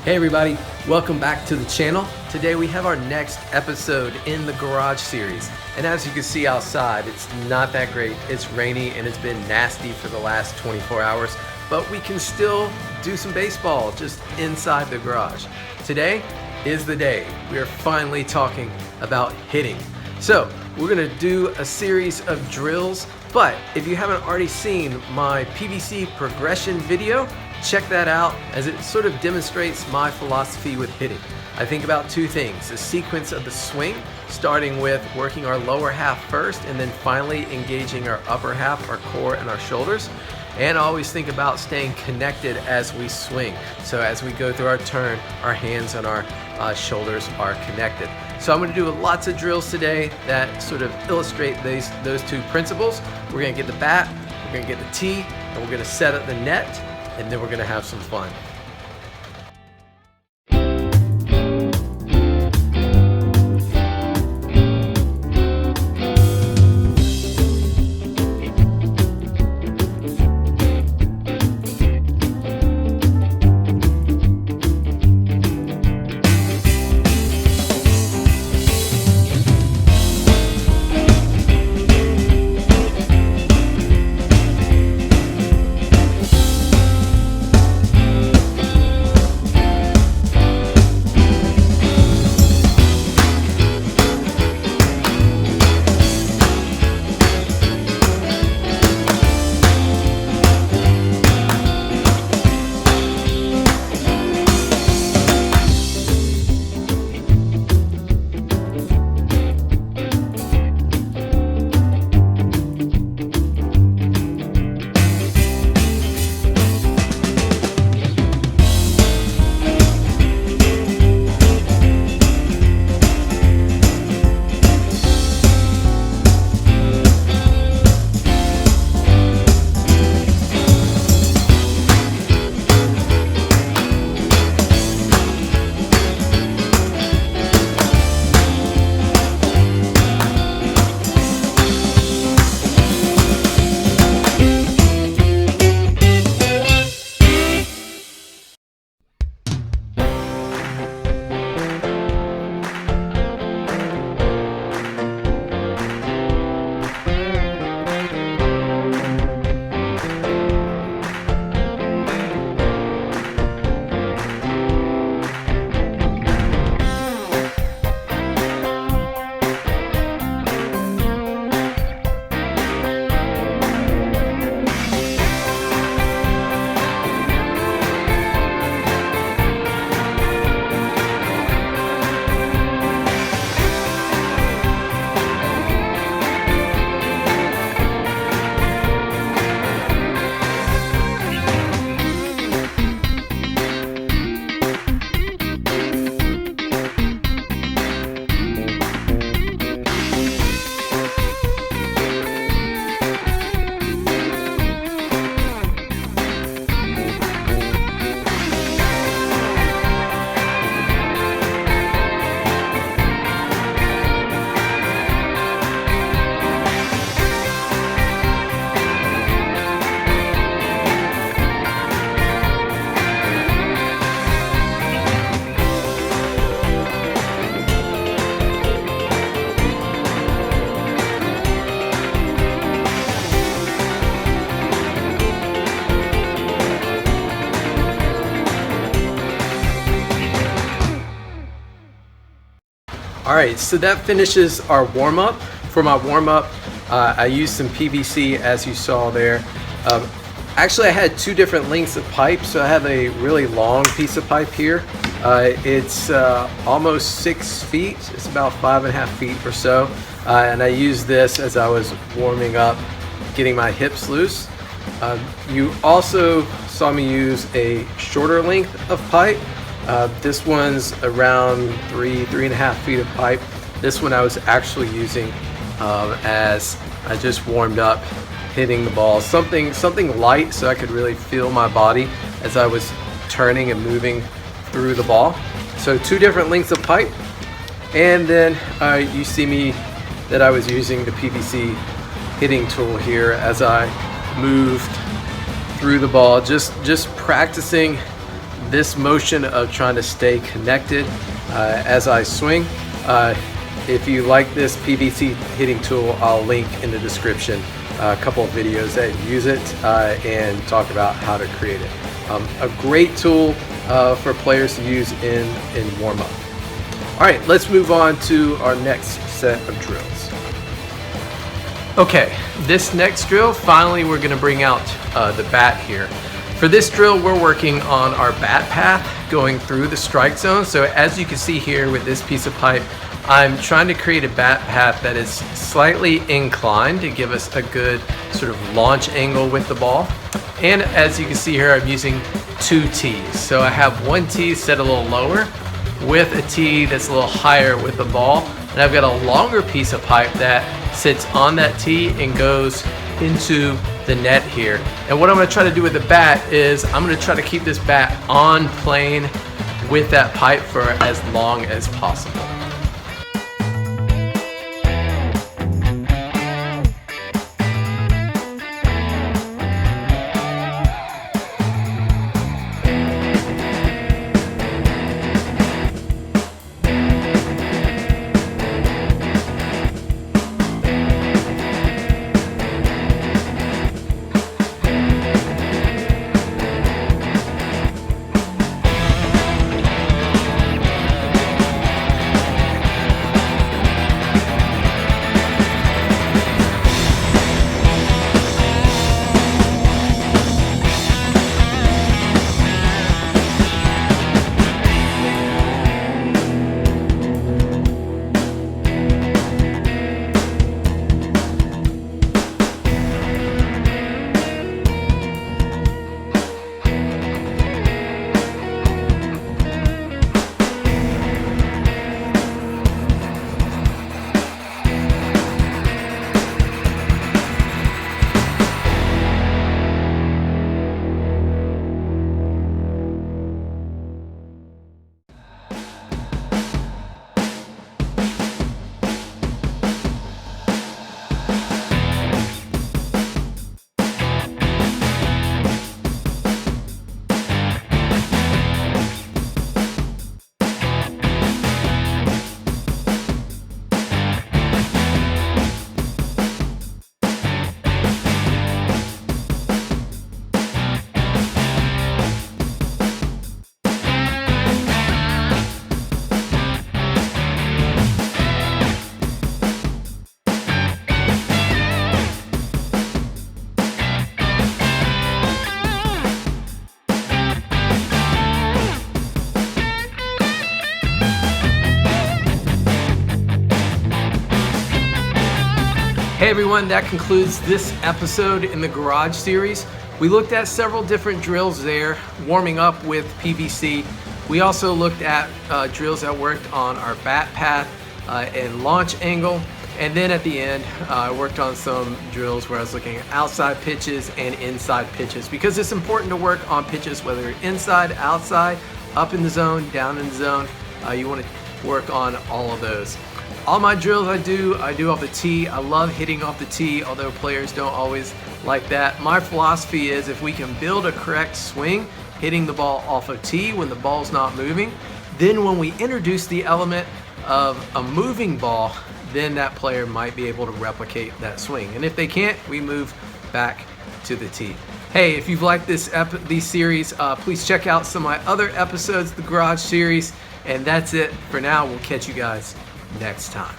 Hey everybody, welcome back to the channel. Today we have our next episode in the garage series. And as you can see outside, it's not that great. It's rainy and it's been nasty for the last 24 hours, but we can still do some baseball just inside the garage. Today is the day. We are finally talking about hitting. So we're gonna do a series of drills, but if you haven't already seen my PVC progression video, check that out as it sort of demonstrates my philosophy with hitting. I think about two things: the sequence of the swing, starting with working our lower half first and then finally engaging our upper half, our core and our shoulders. And I always think about staying connected as we swing. So as we go through our turn, our hands and our shoulders are connected. So I'm gonna do lots of drills today that sort of illustrate those two principles. We're gonna get the bat, we're gonna get the tee, and we're gonna set up the net, and then we're gonna have some fun. All right, so that finishes our warm-up. For my warm-up, I used some PVC, as you saw there. Actually, I had two different lengths of pipe, so I have a really long piece of pipe here. It's almost 6 feet. It's about 5.5 feet or so. And I used this as I was warming up, getting my hips loose. You also saw me use a shorter length of pipe. This one's around 3.5 feet of pipe. This one I was actually using as I just warmed up, hitting the ball. Something light so I could really feel my body as I was turning and moving through the ball. So two different lengths of pipe. And then you see me that I was using the PVC hitting tool here as I moved through the ball, just practicing this motion of trying to stay connected as I swing. If you like this PVC hitting tool, I'll link in the description a couple of videos that use it and talk about how to create it. A great tool for players to use in warm-up. All right, let's move on to our next set of drills. Okay, this next drill, finally we're gonna bring out the bat here. For this drill, we're working on our bat path going through the strike zone. So as you can see here with this piece of pipe, I'm trying to create a bat path that is slightly inclined to give us a good sort of launch angle with the ball. And as you can see here, I'm using 2 tees. So I have 1 tee set a little lower with a tee that's a little higher with the ball. And I've got a longer piece of pipe that sits on that tee and goes into the net here. And what I'm going to try to do with the bat is I'm going to try to keep this bat on plane with that pipe for as long as possible. Hey everyone, that concludes this episode in the Garage series. We looked at several different drills there, warming up with PVC. We also looked at drills that worked on our bat path and launch angle. And then at the end, I worked on some drills where I was looking at outside pitches and inside pitches, because it's important to work on pitches, whether you're inside, outside, up in the zone, down in the zone. You want to work on all of those. All my drills I do off the tee. I love hitting off the tee, although players don't always like that. My philosophy is if we can build a correct swing, hitting the ball off of tee when the ball's not moving, then when we introduce the element of a moving ball, then that player might be able to replicate that swing. And if they can't, we move back to the tee. Hey, if you've liked these series, please check out some of my other episodes of the Garage series. And that's it for now. We'll catch you guys next time.